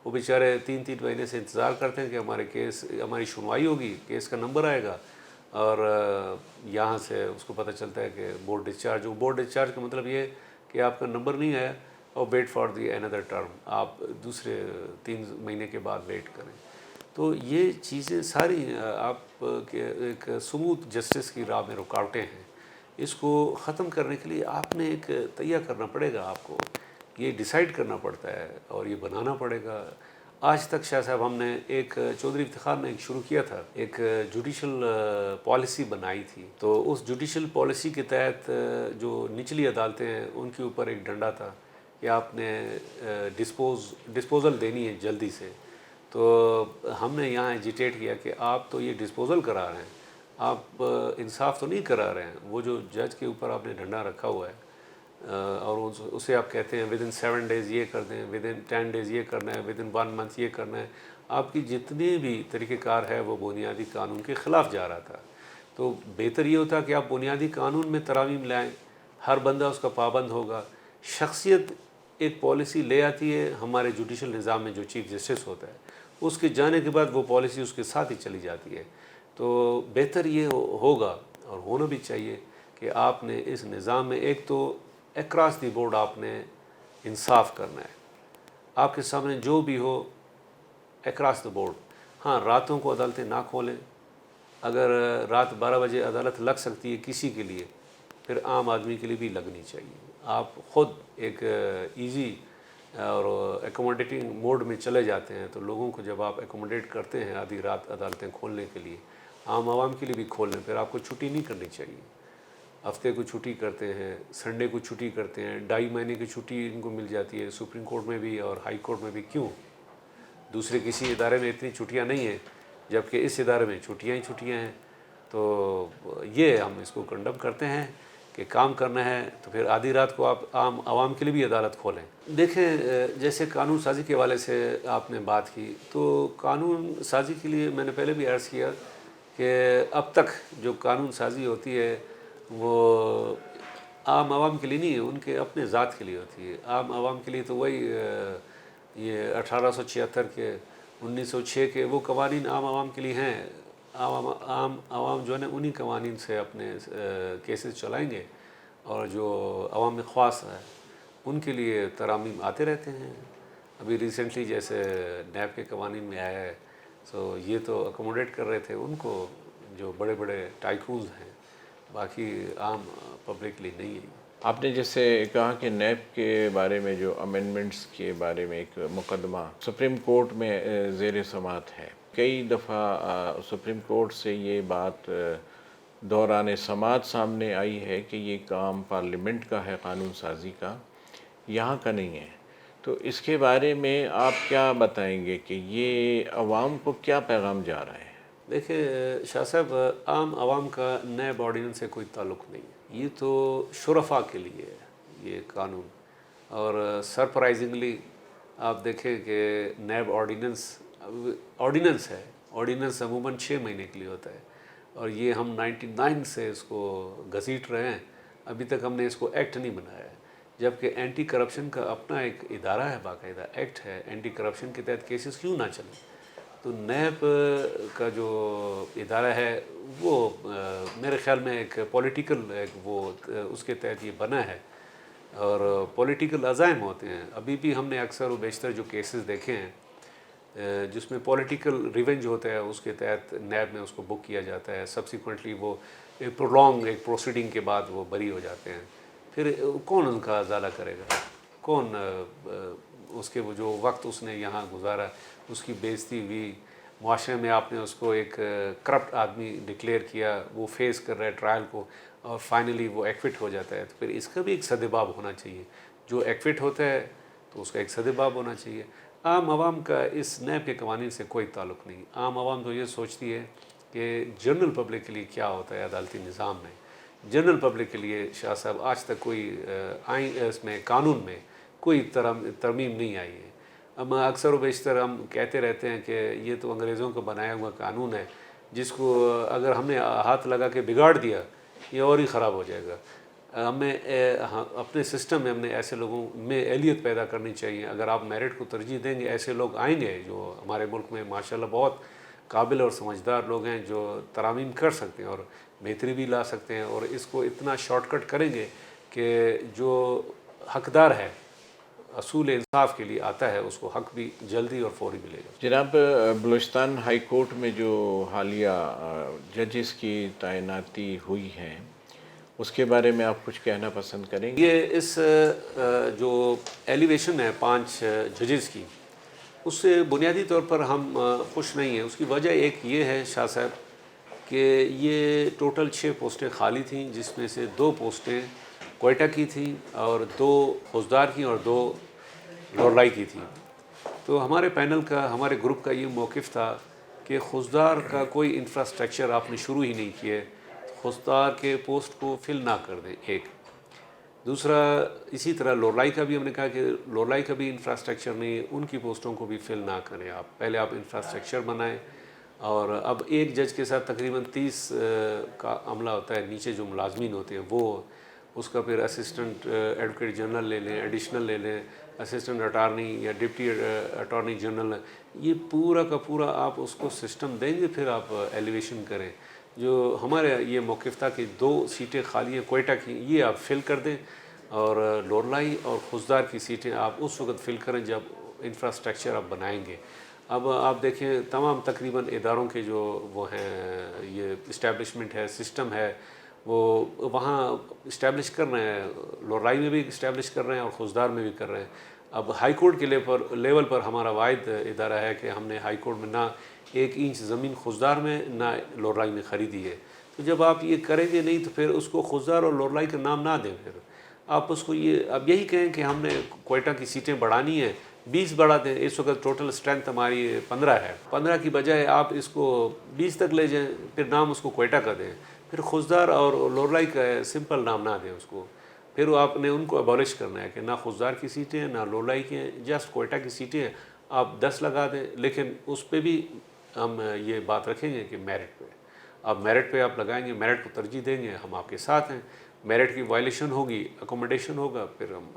وہ بیچارے 3 مہینے سے انتظار کرتے ہیں کہ ہماری سنوائی ہوگی، کیس کا نمبر آئے گا، اور یہاں سے اس کو پتہ چلتا ہے کہ بورڈ ڈسچارج کا مطلب یہ کہ آپ کا نمبر نہیں آیا، اور wait for the another term, آپ دوسرے 3 مہینے کے بعد ویٹ کریں۔ تو یہ چیزیں ساری آپ کے ایک سموتھ جسٹس کی راہ میں رکاوٹیں ہیں۔ اس کو ختم کرنے کے لیے آپ نے ایک تیہ کرنا پڑے گا، آپ کو یہ ڈیسائیڈ کرنا پڑتا ہے اور یہ بنانا پڑے گا۔ آج تک شاہ صاحب ہم نے ایک چودھری افتخار نے ایک شروع کیا تھا، ایک جوڈیشل پالیسی بنائی تھی، تو اس جوڈیشل پالیسی کے تحت جو نچلی عدالتیں ہیں ان کے اوپر ایک ڈنڈا تھا کہ آپ نے ڈسپوزل دینی ہے جلدی سے۔ تو ہم نے یہاں ایجیٹیٹ کیا کہ آپ تو یہ ڈسپوزل کرا رہے ہیں، آپ انصاف تو نہیں کرا رہے ہیں۔ وہ جو جج کے اوپر آپ نے ڈنڈا رکھا ہوا ہے، اور اسے آپ کہتے ہیں ودن 7 days یہ کر دیں، ودن 10 days یہ کرنا ہے، ودن 1 month یہ کرنا ہے، آپ کی جتنے بھی طریقہ کار ہے وہ بنیادی قانون کے خلاف جا رہا تھا۔ تو بہتر یہ ہوتا کہ آپ بنیادی قانون میں ترامیم لائیں، ہر بندہ اس کا پابند ہوگا۔ شخصیت ایک پالیسی لے آتی ہے ہمارے جوڈیشل نظام میں، جو چیف جسٹس ہوتا ہے، اس کے جانے کے بعد وہ پالیسی اس کے ساتھ ہی چلی جاتی ہے۔ تو بہتر یہ ہوگا اور ہونا بھی چاہیے کہ آپ نے اس نظام میں ایک تو اکراس دی بورڈ آپ نے انصاف کرنا ہے، آپ کے سامنے جو بھی ہو اکراس دی بورڈ۔ ہاں، راتوں کو عدالتیں نہ کھولیں، اگر رات 12 بجے عدالت لگ سکتی ہے کسی کے لیے، پھر عام آدمی کے لیے بھی لگنی چاہیے۔ آپ خود ایک ایزی اور ایکوموڈیٹنگ موڈ میں چلے جاتے ہیں، تو لوگوں کو جب آپ ایکوموڈیٹ کرتے ہیں آدھی رات عدالتیں کھولنے کے لیے، عام عوام کے لیے بھی کھول لیں، پھر آپ کو چھٹی نہیں کرنی چاہیے۔ ہفتے کو چھٹی کرتے ہیں، سنڈے کو چھٹی کرتے ہیں، 2.5 مہینے کی چھٹی ان کو مل جاتی ہے، سپریم کورٹ میں بھی اور ہائی کورٹ میں بھی۔ کیوں؟ دوسرے کسی ادارے میں اتنی چھٹیاں نہیں ہیں، جبکہ اس ادارے میں چھٹیاں ہی چھٹیاں ہیں۔ تو یہ ہم اس کو کنڈم کرتے ہیں کہ کام کرنا ہے تو پھر آدھی رات کو آپ عام عوام کے لیے بھی عدالت کھولیں۔ دیکھیں، جیسے قانون سازی کے حوالے سے آپ نے بات کی، تو قانون سازی کے لیے میں نے پہلے بھی عرض کیا کہ اب تک جو قانون سازی ہوتی ہے وہ عام عوام کے لیے نہیں ہے، ان کے اپنے ذات کے لیے ہوتی ہے. عام عوام کے لیے تو وہی یہ 1876 کے 1906 کے وہ قوانین عام عوام کے لیے ہیں. عام عوام جو ہے نا انہی قوانین سے اپنے کیسز چلائیں گے، اور جو عوام خواص ہے ان کے لیے ترامیم آتے رہتے ہیں. ابھی ریسنٹلی جیسے نیب کے قوانین میں آیا ہے، سو یہ تو اکوموڈیٹ کر رہے تھے ان کو جو بڑے بڑے ٹائکونز ہیں، باقی عام پبلک کے لیے نہیں ہے. آپ نے جیسے کہا کہ نیب کے بارے میں جو امینڈمنٹس کے بارے میں ایک مقدمہ سپریم کورٹ میں زیر سماعت ہے، کئی دفعہ سپریم کورٹ سے یہ بات دوران سماعت سامنے آئی ہے کہ یہ کام پارلیمنٹ کا ہے، قانون سازی کا، یہاں کا نہیں ہے. تو اس کے بارے میں آپ کیا بتائیں گے کہ یہ عوام کو کیا پیغام جا رہا ہے؟ دیکھیں شاہ صاحب، عام عوام کا نیب آرڈیننس سے کوئی تعلق نہیں ہے. یہ تو شرفاء کے لیے ہے یہ قانون. اور سرپرائزنگلی آپ دیکھیں کہ نیب آرڈیننس ہے. آرڈیننس عموماً 6 مہینے کے لیے ہوتا ہے، اور یہ ہم 99 سے اس کو گھسیٹ رہے ہیں. ابھی تک ہم نے اس کو ایکٹ نہیں بنایا ہے، جبکہ اینٹی کرپشن کا اپنا ایک ادارہ ہے، باقاعدہ ایکٹ ہے. اینٹی کرپشن کے تحت کیسز کیوں نہ چلیں؟ تو نیب کا جو ادارہ ہے وہ میرے خیال میں ایک پولیٹیکل وہ اس کے تحت یہ بنا ہے، اور پولیٹیکل عزائم ہوتے ہیں. ابھی بھی ہم نے اکثر و بیشتر جو کیسز دیکھے ہیں جس میں پولیٹیکل ریونج ہوتا ہے، اس کے تحت نیب میں اس کو بک کیا جاتا ہے. سبسیکوئنٹلی وہ ایک پروسیڈنگ کے بعد وہ بری ہو جاتے ہیں. پھر کون ان کا ازالہ کرے گا؟ کون اس کے وہ جو وقت اس نے یہاں گزارا، اس کی بےعزتی ہوئی معاشرے میں، آپ نے اس کو ایک کرپٹ آدمی ڈکلیئر کیا، وہ فیس کر رہا ہے ٹرائل کو، اور فائنلی وہ ایکوٹ ہو جاتا ہے. تو پھر اس کا بھی ایک سدباب ہونا چاہیے. جو ایکوٹ ہوتا ہے تو اس کا ایک سدباب ہونا چاہیے. عام عوام کا اس نیب کے قوانین سے کوئی تعلق نہیں. عام عوام تو یہ سوچتی ہے کہ جنرل پبلک کے لیے کیا ہوتا ہے عدالتی نظام میں. جنرل پبلک کے لیے شاہ صاحب آج تک کوئی اس میں قانون میں کوئی ترمیم نہیں آئی ہے. اب اکثر و بیشتر ہم کہتے رہتے ہیں کہ یہ تو انگریزوں کا بنایا ہوا قانون ہے، جس کو اگر ہم نے ہاتھ لگا کے بگاڑ دیا یہ اور ہی خراب ہو جائے گا. ہمیں اپنے سسٹم میں ہم نے ایسے لوگوں میں اہلیت پیدا کرنی چاہیے. اگر آپ میرٹ کو ترجیح دیں گے، ایسے لوگ آئیں گے جو ہمارے ملک میں ماشاءاللہ بہت قابل اور سمجھدار لوگ ہیں، جو ترامیم کر سکتے ہیں اور بہتری بھی لا سکتے ہیں، اور اس کو اتنا شارٹ کٹ کریں گے کہ جو حقدار ہے اصول انصاف کے لیے آتا ہے اس کو حق بھی جلدی اور فوری ملے گا. جناب، بلوچستان ہائی کورٹ میں جو حالیہ ججز کی تعیناتی ہوئی ہے، اس کے بارے میں آپ کچھ کہنا پسند کریں گے؟ یہ اس جو ایلیویشن ہے 5 ججز کی، اس سے بنیادی طور پر ہم خوش نہیں ہیں. اس کی وجہ ایک یہ ہے شاہ صاحب کہ یہ ٹوٹل 6 پوسٹیں خالی تھیں، جس میں سے 2 پوسٹیں کوئٹہ کی تھیں، اور 2 خوزدار کی اور 2 لوڑلائی کی تھیں. تو ہمارے پینل کا، ہمارے گروپ کا یہ موقف تھا کہ خوزدار کا کوئی انفراسٹرکچر آپ نے شروع ہی نہیں کیے، خوزدار کے پوسٹ کو فل نہ کر دیں. ایک دوسرا، اسی طرح لوڑلائی کا بھی ہم نے کہا کہ لوڑلائی کا بھی انفراسٹرکچر نہیں، ان کی پوسٹوں کو بھی فل نہ کریں. آپ پہلے آپ انفراسٹرکچر بنائیں. اور اب ایک جج کے ساتھ تقریباً 30 کا عملہ ہوتا ہے، نیچے جو ملازمین ہوتے ہیں وہ، اس کا پھر اسسٹنٹ ایڈوکیٹ جنرل لے لیں، ایڈیشنل لے لیں، اسسٹنٹ اٹارنی یا ڈپٹی اٹارنی جنرل. یہ پورا کا پورا آپ اس کو سسٹم دیں گے، پھر آپ ایلیویشن کریں. جو ہمارے یہ موقف تھا کہ 2 سیٹیں خالی ہیں کوئٹہ کی، یہ آپ فل کر دیں، اور لوڑلائی اور خوزدار کی سیٹیں آپ اس وقت فل کریں جب انفراسٹرکچر آپ بنائیں گے. اب آپ دیکھیں تمام تقریباً اداروں کے جو وہ ہیں، یہ اسٹیبلشمنٹ ہے، سسٹم ہے، وہ وہاں اسٹیبلش کر رہے ہیں. لوڑلائی میں بھی اسٹیبلش کر رہے ہیں اور خوزدار میں بھی کر رہے ہیں. اب ہائی کورٹ کے لیول پر ہمارا واحد ادارہ ہے کہ ہم نے ہائی کورٹ میں نہ 1 انچ زمین خوزدار میں نہ لوڑلائی میں خریدی ہے. تو جب آپ یہ کریں گے نہیں تو پھر اس کو خوزدار اور لوڑلائی کا نام نہ دیں. پھر آپ اس کو یہ اب یہی کہیں کہ ہم نے کوئٹہ کی سیٹیں بڑھانی ہیں، 20 بڑھا دیں. اس وقت ٹوٹل اسٹرینتھ ہماری 15 ہے، 15 کی بجائے آپ اس کو 20 تک لے جائیں، پھر نام اس کو کوئٹہ کا دیں. پھر خوزدار اور لوڑلائی کا سمپل نام نہ دیں اس کو. پھر آپ نے ان کو ابالش کرنا ہے کہ نہ خوزدار کی سیٹیں ہیں نہ لوڑلائی کی ہیں، جسٹ کوئٹہ کی سیٹیں ہیں. آپ 10 لگا دیں، لیکن اس پہ بھی ہم یہ بات رکھیں گے کہ میرٹ پہ آپ لگائیں گے، میرٹ کو ترجیح دیں گے، ہم آپ کے ساتھ ہیں. میرٹ کی وائلیشن ہوگی، اکوموڈیشن ہوگا، پھر ہم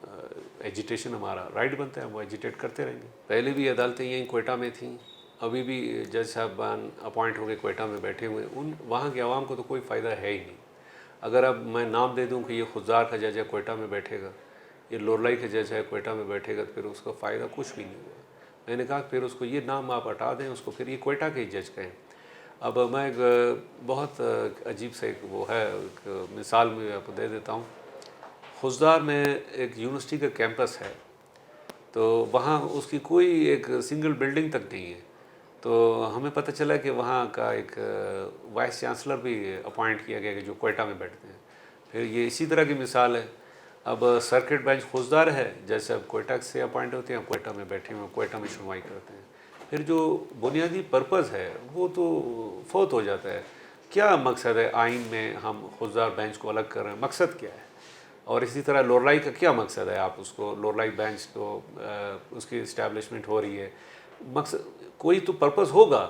ایجیٹیشن ہمارا رائٹ بنتا ہے، ہم وہ ایجیٹیٹ کرتے رہیں گے۔ پہلے بھی عدالتیں یہیں کوئٹہ میں تھیں، ابھی بھی جج صاحبان اپوائنٹ ہو کے کوئٹہ میں بیٹھے ہوئے، وہاں کے عوام کو تو کوئی فائدہ ہے ہی نہیں۔ اگر اب میں نام دے دوں کہ یہ خضدار کا جج ہے کوئٹہ میں بیٹھے گا، یہ لورلائی کا جج ہے کوئٹہ میں بیٹھے گا، تو پھر اس کا فائدہ کچھ بھی نہیں ہوا۔ میں نے کہا پھر اس کو یہ نام آپ ہٹا دیں، اس کو پھر یہ کوئٹہ کے ہی جج کہیں۔ اب میں ایک بہت عجیب سے ایک وہ ہے، ایک مثال میں آپ کو دے دیتا ہوں۔ خضدار میں ایک یونیورسٹی کا کیمپس ہے، تو وہاں اس کی کوئی ایک سنگل بلڈنگ تک نہیں ہے، تو ہمیں پتہ چلا کہ وہاں کا ایک وائس چانسلر بھی اپوائنٹ کیا گیا کہ جو کوئٹہ میں بیٹھتے ہیں۔ پھر یہ اسی طرح کی مثال ہے، اب سرکٹ بینچ خضدار ہے، جیسے اب کوئٹہ سے اپوائنٹ ہوتے ہیں، کوئٹہ میں بیٹھے ہوئے کوئٹہ میں سنوائی کرتے ہیں۔ پھر جو بنیادی پرپز ہے وہ تو فوت ہو جاتا ہے۔ کیا مقصد ہے آئین میں ہم خضدار بینچ کو الگ کر رہے ہیں، مقصد کیا ہے؟ اور اسی طرح لورلائی کا کیا مقصد ہے؟ آپ اس کو لورلائی بینچ کو اس کی اسٹیبلشمنٹ ہو رہی ہے، مقصد کوئی تو پرپز ہوگا۔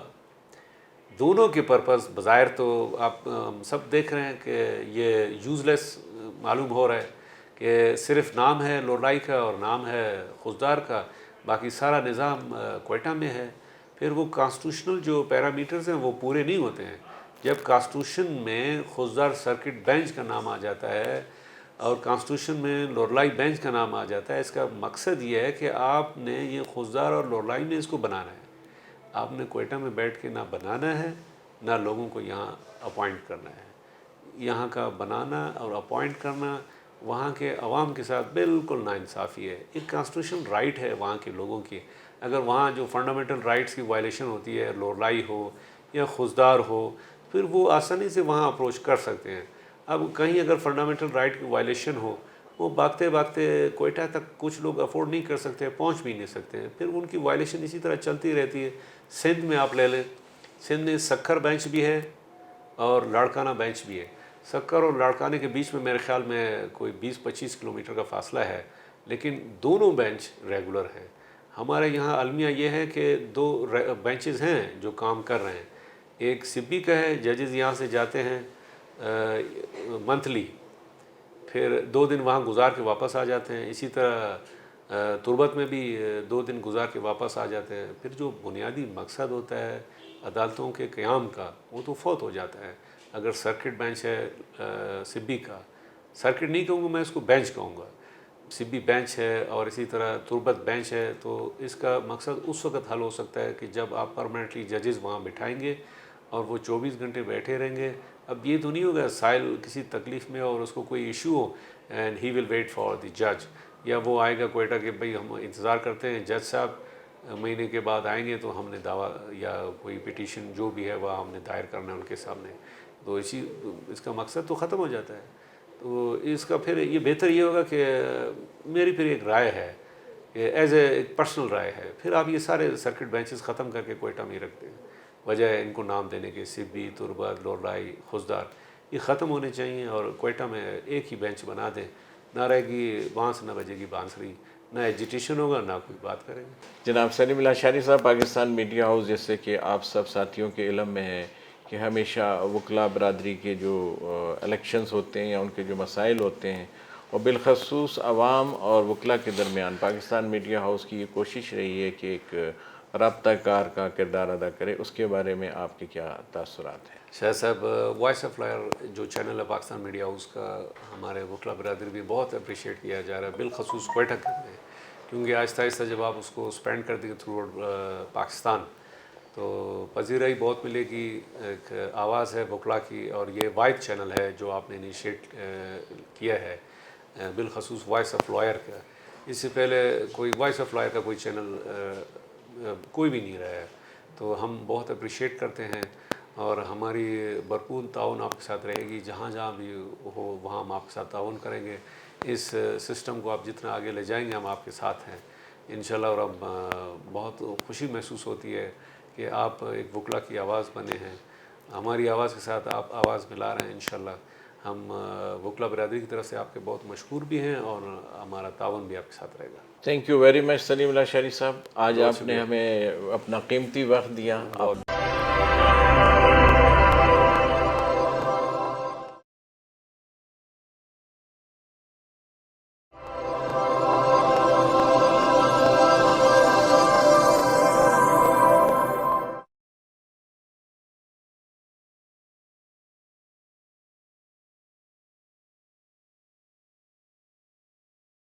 دونوں کے پرپز بظاہر تو آپ سب دیکھ رہے ہیں کہ یہ یوزلیس معلوم ہو رہا ہے کہ صرف نام ہے لورلائی کا اور نام ہے خضدار کا، باقی سارا نظام کوئٹہ میں ہے۔ پھر وہ کانسٹیٹیوشنل جو پیرامیٹرز ہیں وہ پورے نہیں ہوتے ہیں۔ جب کانسٹیٹیوشن میں خضدار سرکٹ بینچ کا نام آ جاتا ہے اور کانسٹیٹیوشن میں لورلائی بینچ کا نام آ جاتا ہے، اس کا مقصد یہ ہے کہ آپ نے یہ خضدار اور لورلائی نے اس کو بنانا ہے۔ آپ نے کوئٹہ میں بیٹھ کے نہ بنانا ہے نہ لوگوں کو یہاں اپوائنٹ کرنا ہے۔ یہاں کا بنانا اور اپوائنٹ کرنا وہاں کے عوام کے ساتھ بالکل ناانصافی ہے۔ ایک کانسٹیٹیوشن رائٹ ہے وہاں کے لوگوں کی، اگر وہاں جو فنڈامنٹل رائٹس کی وائلیشن ہوتی ہے، لورلائی ہو یا خضدار ہو، پھر وہ آسانی سے وہاں اپروچ کر سکتے ہیں۔ اب کہیں اگر فنڈامنٹل رائٹ کی وائلیشن ہو، وہ بھاگتے بھاگتے کوئٹہ تک کچھ لوگ افورڈ نہیں کر سکتے، پہنچ بھی نہیں سکتے ہیں، پھر ان کی وائلیشن اسی طرح چلتی رہتی ہے۔ سندھ میں آپ لے لیں، سندھ میں سکھر بینچ بھی ہے اور لاڑکانہ بینچ بھی ہے۔ سکھر اور لاڑکانے کے بیچ میں میرے خیال میں کوئی 20-25 کلومیٹر کا فاصلہ ہے، لیکن دونوں بینچ ریگولر ہیں۔ ہمارے یہاں المیہ یہ ہے کہ 2 بینچز ہیں جو کام کر رہے ہیں۔ ایک سبی کا ہے، ججز یہاں سے جاتے ہیں منتھلی، پھر 2 دن وہاں گزار کے واپس آ جاتے ہیں۔ اسی طرح تربت میں بھی 2 دن گزار کے واپس آ جاتے ہیں۔ پھر جو بنیادی مقصد ہوتا ہے عدالتوں کے قیام کا، وہ تو فوت ہو جاتا ہے۔ اگر سرکٹ بینچ ہے سبی کا، سرکٹ نہیں کہوں گا میں، اس کو بینچ کہوں گا، سبی بینچ ہے اور اسی طرح تربت بینچ ہے، تو اس کا مقصد اس وقت حل ہو سکتا ہے کہ جب آپ پرماننٹلی ججز وہاں بٹھائیں گے اور وہ 24 گھنٹے بیٹھے رہیں گے۔ اب یہ تو نہیں ہوگا سائل کسی تکلیف میں اور اس کو کوئی ایشو ہو and he will wait for the جج، یا وہ آئے گا کوئٹہ کہ بھئی ہم انتظار کرتے ہیں جج صاحب مہینے کے بعد آئیں گے تو ہم نے دعویٰ یا کوئی پٹیشن جو بھی ہے وہ ہم نے دائر کرنا ہے ان کے سامنے، تو اس کا مقصد تو ختم ہو جاتا ہے۔ تو اس کا پھر یہ بہتر یہ ہوگا کہ میری پھر ایک رائے ہے کہ ایز اے ایک پرسنل رائے ہے، پھر آپ یہ سارے سرکٹ بینچز ختم کر کے کوئٹہ میں ہی رکھتے ہیں، وجہ ان کو نام دینے کے سبی، تربت، لورلائی، خضدار، یہ ختم ہونے چاہیے اور کوئٹہ میں ایک ہی بینچ بنا دیں، نہ رہے گی بانس نہ بجے گی بانسری، نہ ایجیٹیشن ہوگا نہ کوئی بات کریں گے۔ جناب سلیم اللہ اشاری صاحب، پاکستان میڈیا ہاؤس، جیسے کہ آپ سب ساتھیوں کے علم میں ہے کہ ہمیشہ وکلاء برادری کے جو الیکشنز ہوتے ہیں یا ان کے جو مسائل ہوتے ہیں، اور بالخصوص عوام اور وکلاء کے درمیان پاکستان میڈیا ہاؤس کی یہ کوشش رہی ہے کہ ایک رابطہ کار کا کردار ادا کرے، اس کے بارے میں آپ کے کیا تاثرات ہیں؟ شاہ صاحب، وائس آف لائر جو چینل ہے پاکستان میڈیا ہاؤس کا، ہمارے وکلاء برادری بھی بہت اپریشیٹ کیا جا رہا ہے، بالخصوص کوئٹہ میں، کیونکہ آہستہ آہستہ جب آپ اس کو اسپینڈ کر دیں تھرو پاکستان تو پذیرائی بہت ملے گی۔ ایک آواز ہے وکلاء کی اور یہ واحد چینل ہے جو آپ نے انیشیٹ کیا ہے، بالخصوص وائس آف لائر کا۔ اس سے پہلے کوئی وائس آف لائر کا کوئی چینل کوئی بھی نہیں رہا ہے، تو ہم بہت اپریشیٹ کرتے ہیں اور ہماری بھرپور تعاون آپ کے ساتھ رہے گی، جہاں جہاں بھی ہو وہاں ہم آپ کے ساتھ تعاون کریں گے۔ اس سسٹم کو آپ جتنا آگے لے جائیں گے ہم آپ کے ساتھ ہیں انشاءاللہ، اور اب بہت خوشی محسوس ہوتی ہے کہ آپ ایک وکلاء کی آواز بنے ہیں، ہماری آواز کے ساتھ آپ آواز ملا رہے ہیں۔ انشاءاللہ ہم وکلاء برادری کی طرف سے آپ کے بہت مشکور بھی ہیں اور ہمارا تعاون بھی آپ کے ساتھ رہے گا۔ تھینک یو ویری مچ سلیم اللہ اشاری صاحب، آج آپ نے ہمیں اپنا قیمتی وقت دیا۔